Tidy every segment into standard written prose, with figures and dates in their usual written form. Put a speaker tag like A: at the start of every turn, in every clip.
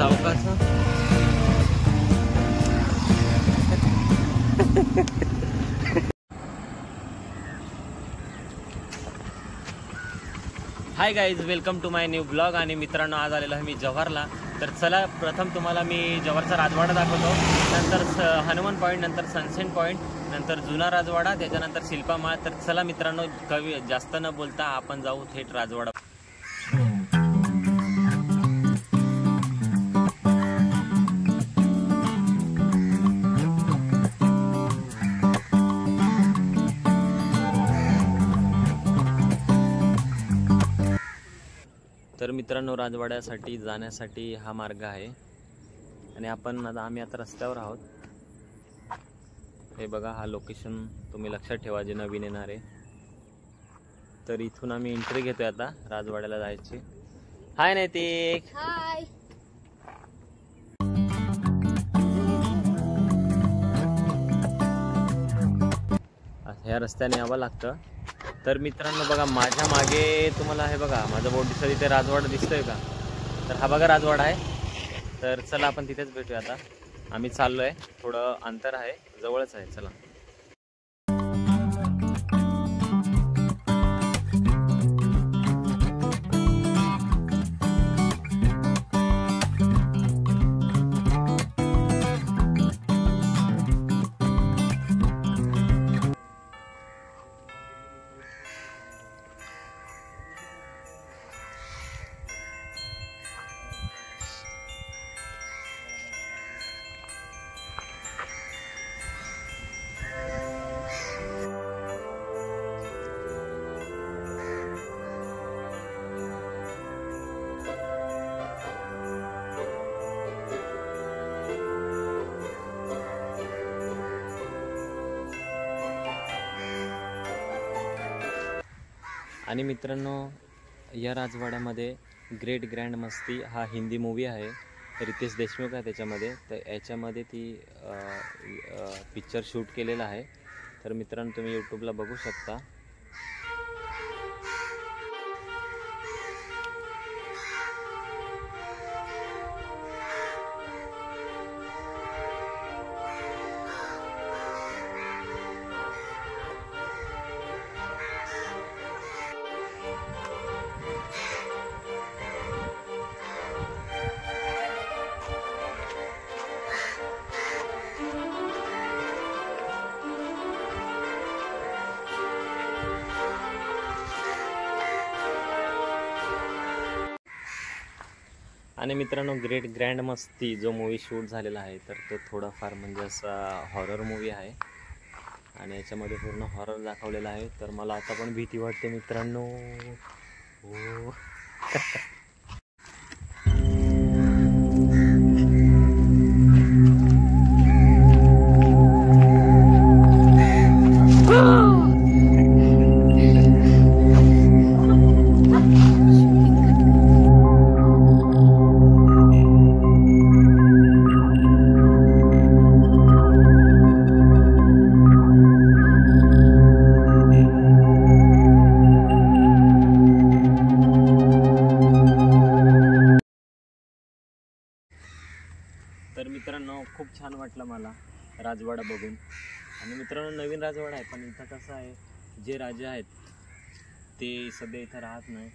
A: सावकाश. Hi guys, welcome to my new blog. आणि मित्रांनो, आज आलेलो आहे मी जव्हारला. तर चला, प्रथम तुम्हाला मी जव्हारचा राजवाडा दाखवतो, नंतर हनुमान पॉईंट, नंतर सनसेट पॉईंट, नंतर जुना राजवाडा, त्याच्यानंतर शिल्पा माळ. तर चला मित्रांनो, कवी जास्त न बोलता आपण जाऊ थेट राजवाडा. तर मित्रांनो, राजवाड्यासाठी जाण्यासाठी हा मार्ग आहे आणि आम्ही आता रस्त्यावर आहोत. हे बघा, हा लोकेशन तुम्ही लक्षात ठेवा जे नवीन येणार आहे. तर इथून आम्ही एंट्री घेतोय आता राजवाड्याला जायची. हाय नैतिक.
B: हाय.
A: ह्या रस्त्याने यावं लागतं. तर मित्रांनो बघा, माझ्या मागे तुम्हाला हे बघा, माझा बोट दिसतोय, इथे राजवाडा दिसतोय का? तर हा बघा राजवाडा आहे. तर चला आपण तिथेच भेटूया. आता आम्ही चाललोय, थोडं अंतर आहे, जवळच आहे. चला. आणि मित्रांनो, या राजवाड्यामध्ये ग्रेट ग्रँड मस्ती हा हिंदी मूवी आहे. रितेश देशमुख आहे त्याच्यामध्ये. तर याच्यामध्ये ती पिक्चर शूट केलेला आहे. तर मित्रांनो, तुम्ही यूट्यूबला बघू शकता. आणि मित्रांनो, ग्रेट ग्रँड मस्ती जो मूवी शूट झालेला आहे, तर तो थोडाफार म्हणजे असा हॉरर मूवी आहे आणि याच्यामध्ये पूर्ण हॉरर दाखवलेला आहे. तर मला आता पण भीती वाटते मित्रांनो. हो. तर मित्रांनो, खूप छान वाटलं मला राजवाडा बघून. आणि मित्रांनो, नवीन राजवाडा आहे, पण इथं कसं आहे, जे राजे आहेत ते सध्या इथं राहत नाही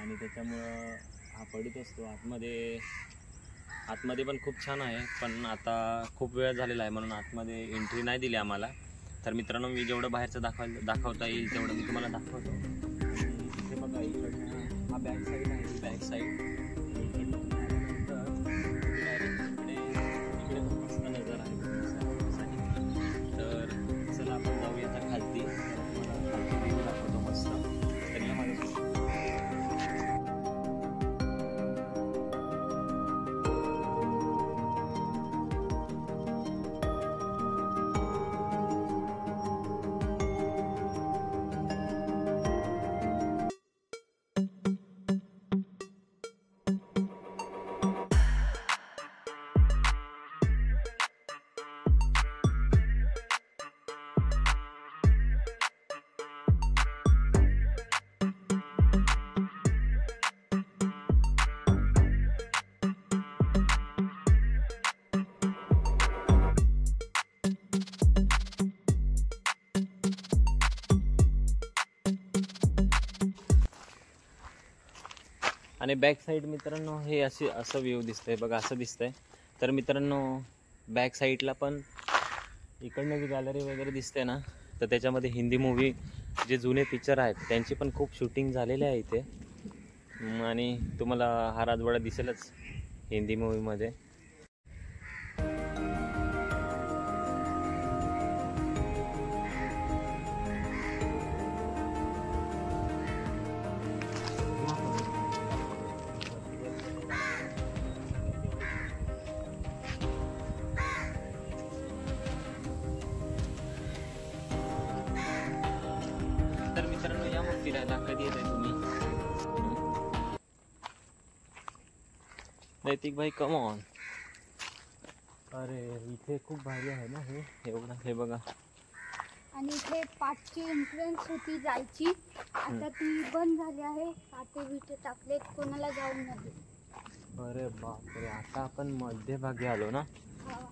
A: आणि त्याच्यामुळं हा पडित असतो. आतमध्ये पण खूप छान आहे, पण आता खूप वेळ झालेला आहे म्हणून आतमध्ये एंट्री नाही दिली आम्हाला. तर मित्रांनो, मी जेवढं बाहेरचं दाखवता येईल तेवढं मी तुम्हाला दाखवतो. इथे बघा, इकडनं हा बॅक साईड आहे, बॅक साईड. आणि बॅक साईड मित्रांनो हे असं व्ह्यू दिसतंय बघा, असं दिसतंय. तर मित्रांनो बॅक साईडला पण इकडनं जी गॅलरी वगैरे दिसते ना, तर त्याच्यामध्ये हिंदी मूवी जे जुने पिक्चर आहेत त्यांची पण खूप शूटिंग झालेले आहे इथे. आणि तुम्हाला हा राजवाडा दिसेलच हिंदी मूवीमध्ये. तर मित्रांनो या मग फिरायला. कधी येत आहे तुम्ही? नैतिक भाई कम ऑन. अरे इथे खूप भारी आहे ना हे एवढं. हे बघा.
B: आणि इथे 5ची एंट्रन्स होती जायची, आता ती बंद झाली आहे. काटे बिटे टाकलेत, कोणाला जाऊन नाही.
A: अरे बापरे, आता आपण मध्यभागी आलो ना.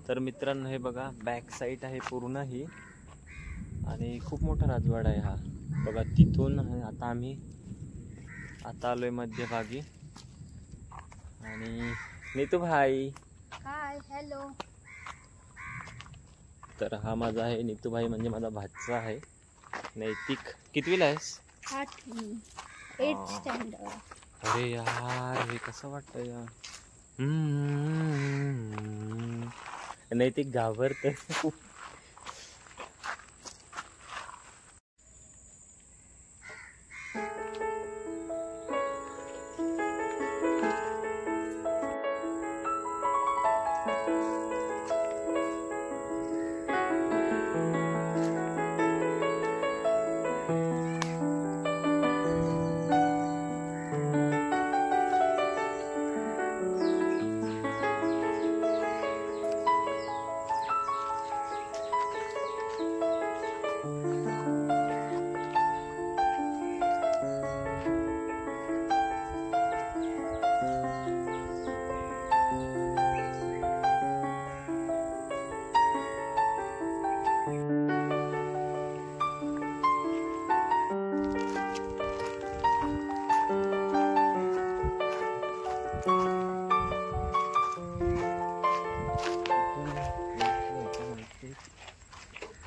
A: तर मित्रांनो हे बघा बॅक साईड आहे पूर्ण ही, आणि खूप मोठा राजवाडा आहे हा बघा. तिथून आता आलोय मध्यभागी. आणि नीतू भाई
B: हाय, हॅलो.
A: तर हा माझा आहे नीतू भाई, म्हणजे माझा भाचा आहे. नैतिक कितवीला आहेस?
B: 8th standard.
A: अरे यार हे कसं वाटतं यार. नैतिक घाबरते.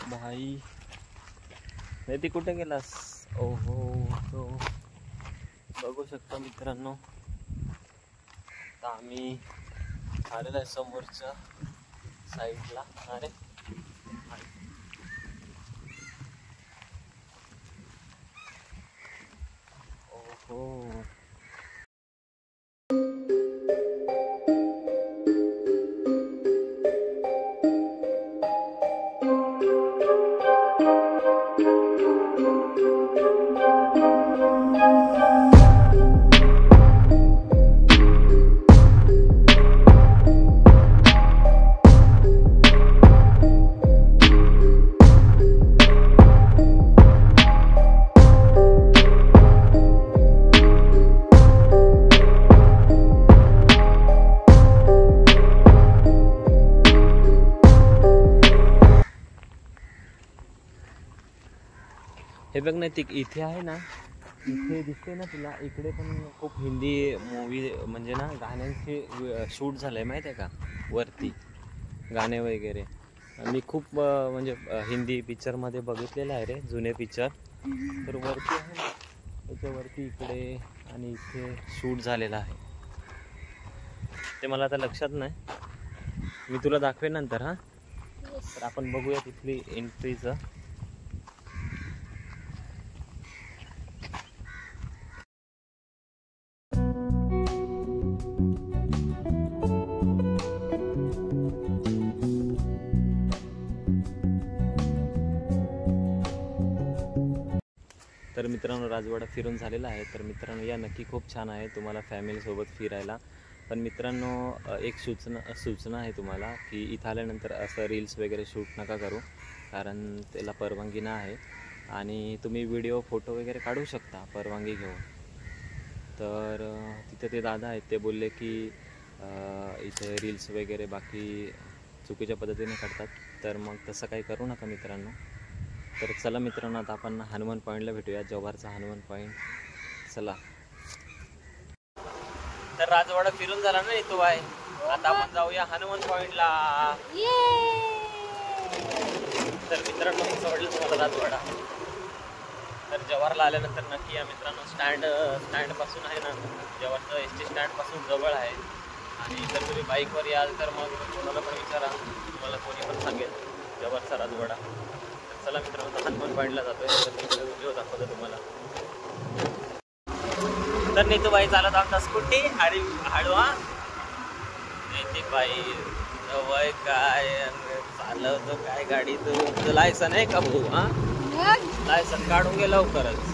A: भाई नैतिक कुठे गेलास? ओहो, तो बघू शकता मित्रांनो. आता आम्ही आलेलो आहे समोरच्या साईडला. अरे ओहो, हे बघ नैतिक, इथे आहे ना, इथे दिसते ना तुला, इकडे पण खूप हिंदी मूवी म्हणजे ना गाण्यांचे शूट झालंय माहिती आहे का, वरती गाणे वगैरे. मी खूप म्हणजे हिंदी पिक्चरमध्ये बघितलेलं आहे रे, जुने पिक्चर. तर वरती आहे ना, त्याच्यावरती इकडे आणि इथे शूट झालेलं आहे. ते मला आता लक्षात नाही, मी तुला दाखवेन नंतर. हां, तर आपण बघूया तिथली एंट्रीचं. तर मित्रांनो राजवाडा फिरून झालेला आहे. तर मित्रांनो या नक्की खूप छान आहे तुम्हाला फॅमिलीसोबत फिरायला. पण मित्रांनो एक सूचना आहे तुम्हाला, की इथं आल्यानंतर असं रील्स वगैरे शूट नका करू, कारण त्याला परवानगी नाही आहे. आणि तुम्ही व्हिडिओ फोटो वगैरे काढू शकता परवानगी घेऊन. तर तिथे ते दादा आहेत, ते बोलले की इथे रील्स वगैरे बाकी चुकीच्या पद्धतीने करतात. तर मग तसं काही करू नका मित्रांनो. तर चला मित्रांनो, आता आपण हनुमान पॉईंटला भेटूया, जव्हारचा हनुमान पॉईंट. चला. तर राजवाडा फिरून झाला ना तू बाय. आता आपण जाऊया हनुमान पॉइंटला. तर मित्रांनो कसं वाटलं तुम्हाला राजवाडा. तर जव्हारला आल्यानंतर नक्की या मित्रांनो स्टँडपासून आहे ना, जव्हारचं ST स्टँडपासून जवळ आहे. आणि जर तुम्ही बाईकवर याल तर मग कोणाला पण विचारा, तुम्हाला कोणी पण सांगेल जव्हारचा राजवाडा. तर चला मित्रांनो हनुमान पॉईंटला जातोय. तर व्हिडिओ दाखवतो तुम्हाला. तर नीतूबाई चालत आमचा स्कूटी आणि हळवा नैतिकबाई वय काय चालवतो काय गाडी. तुझं लायसन आहे का भाऊ? लायसन काढून घे लवकरच.